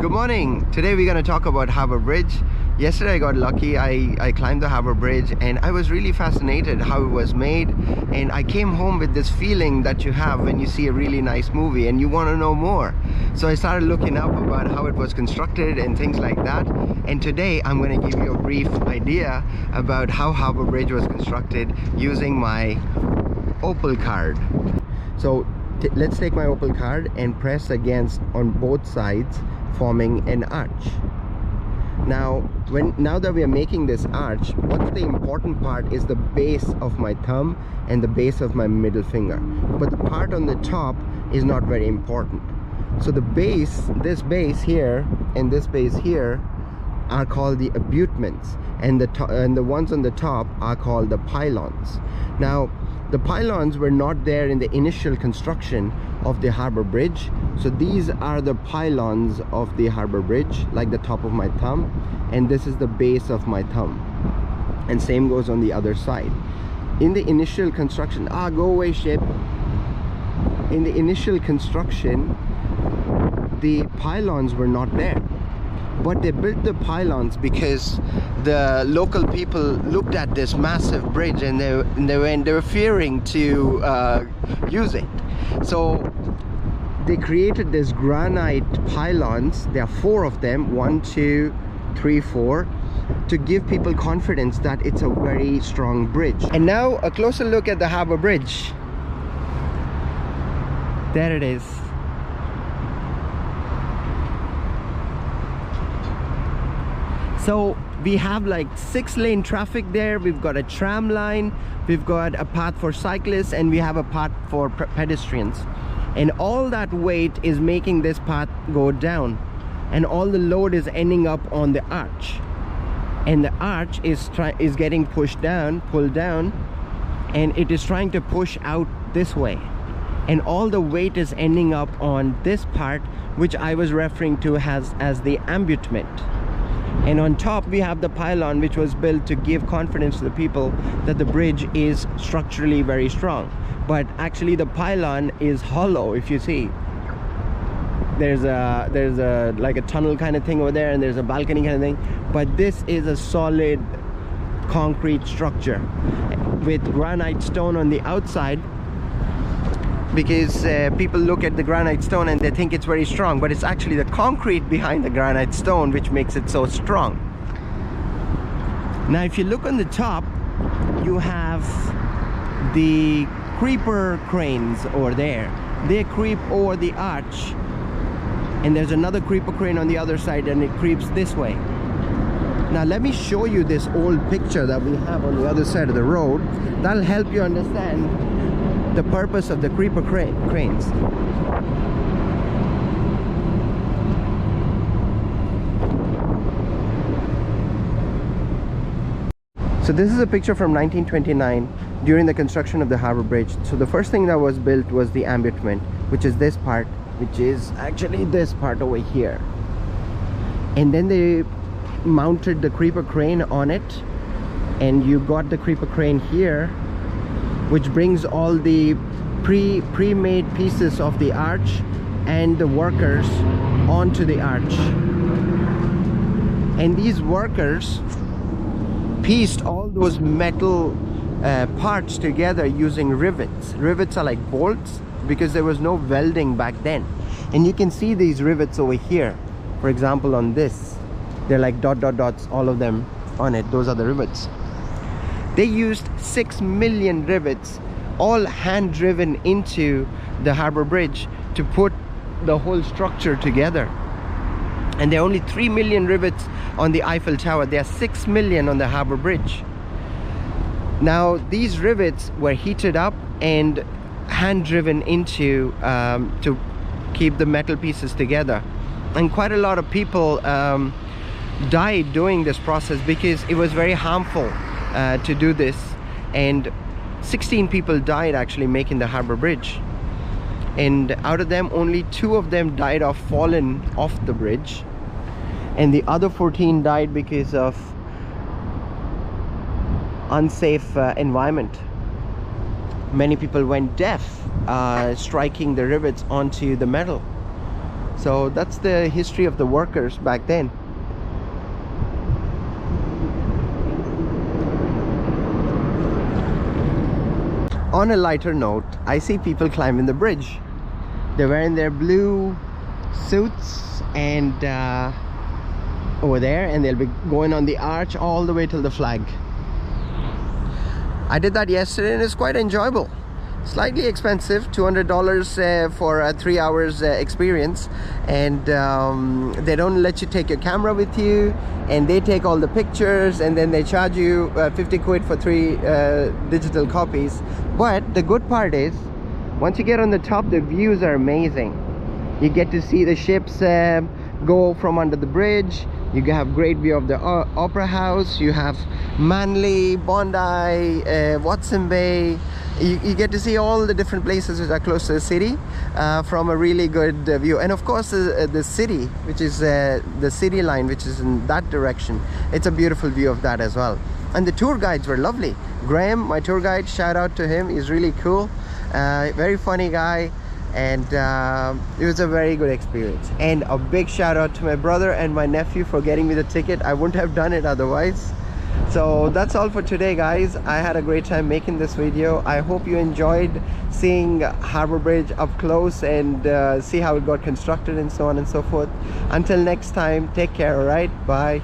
Good morning. Today we're going to talk about Harbour Bridge. Yesterday I got lucky. I climbed the Harbour Bridge and I was really fascinated how it was made, and I came home with this feeling that you have when you see a really nice movie and you want to know more. So I started looking up about how it was constructed and things like that, and today I'm going to give you a brief idea about how Harbour Bridge was constructed using my Opal card. So let's take my Opal card and press against on both sides, forming an arch. Now that we are making this arch, what's the important part is the base of my thumb and the base of my middle finger, but the part on the top is not very important. So the base, this base here and this base here, are called the abutments, and the ones on the top are called the pylons. Now the pylons were not there in the initial construction of the Harbour Bridge, so these are the pylons of the Harbour Bridge, like the top of my thumb, and this is the base of my thumb, and same goes on the other side. In the initial construction, go away ship. In the initial construction, the pylons were not there, but they built the pylons because the local people looked at this massive bridge and they were fearing to use it. So they created this granite pylons. There are 4 of them, 1, 2, 3, 4, to give people confidence that it's a very strong bridge. And now a closer look at the Harbour Bridge. There it is. So we have like 6-lane traffic there. We've got a tram line, we've got a path for cyclists, and we have a path for pedestrians. And all that weight is making this path go down, and all the load is ending up on the arch, and the arch is getting pulled down, and it is trying to push out this way, and all the weight is ending up on this part, which I was referring to as the abutment. And on top we have the pylon, which was built to give confidence to the people that the bridge is structurally very strong. But actually the pylon is hollow. If you see, there's a like a tunnel kind of thing over there, and there's a balcony kind of thing, but this is a solid concrete structure with granite stone on the outside, because people look at the granite stone and they think it's very strong, but it's actually the concrete behind the granite stone which makes it so strong. Now if you look on the top, you have the creeper cranes over there. They creep over the arch, and there's another creeper crane on the other side, and it creeps this way. Now let me show you this old picture that we have on the other side of the road. That'll help you understand the purpose of the creeper cranes. So this is a picture from 1929 during the construction of the Harbour Bridge. So the first thing that was built was the abutment, which is this part, which is actually this part over here. And then they mounted the creeper crane on it, and you got the creeper crane here, which brings all the pre-made pieces of the arch and the workers onto the arch. And these workers pieced all those metal parts together using rivets. Rivets are like bolts, because there was no welding back then. And you can see these rivets over here. For example, on this, they're like dots, all of them on it. Those are the rivets. They used 6 million rivets, all hand driven into the Harbour Bridge to put the whole structure together. And there are only 3 million rivets on the Eiffel Tower. There are 6 million on the Harbour Bridge. Now these rivets were heated up and hand driven into to keep the metal pieces together. And quite a lot of people died doing this process, because it was very harmful to do this, and 16 people died actually making the Harbour Bridge, and out of them only 2 of them died of falling off the bridge, and the other 14 died because of unsafe environment. Many people went deaf striking the rivets onto the metal. So that's the history of the workers back then. On a lighter note, I see people climbing the bridge. They're wearing their blue suits and over there, and they'll be going on the arch all the way till the flag. I did that yesterday and it's quite enjoyable. Slightly expensive, $200 for a 3 hours experience, and they don't let you take your camera with you, and they take all the pictures, and then they charge you 50 quid for 3 digital copies. But the good part is, once you get on the top, the views are amazing. You get to see the ships go from under the bridge. You have great view of the Opera House. You have Manly, Bondi, Watson Bay. You get to see all the different places which are close to the city from a really good view. And of course the city, which is the city line, which is in that direction. It's a beautiful view of that as well. And the tour guides were lovely. Graham, my tour guide, shout out to him. He's really cool, very funny guy. And it was a very good experience. And a big shout out to my brother and my nephew for getting me the ticket. I wouldn't have done it otherwise. So that's all for today, guys. I had a great time making this video. I hope you enjoyed seeing Harbour Bridge up close and see how it got constructed and so on and so forth. Until next time, take care. All right, bye.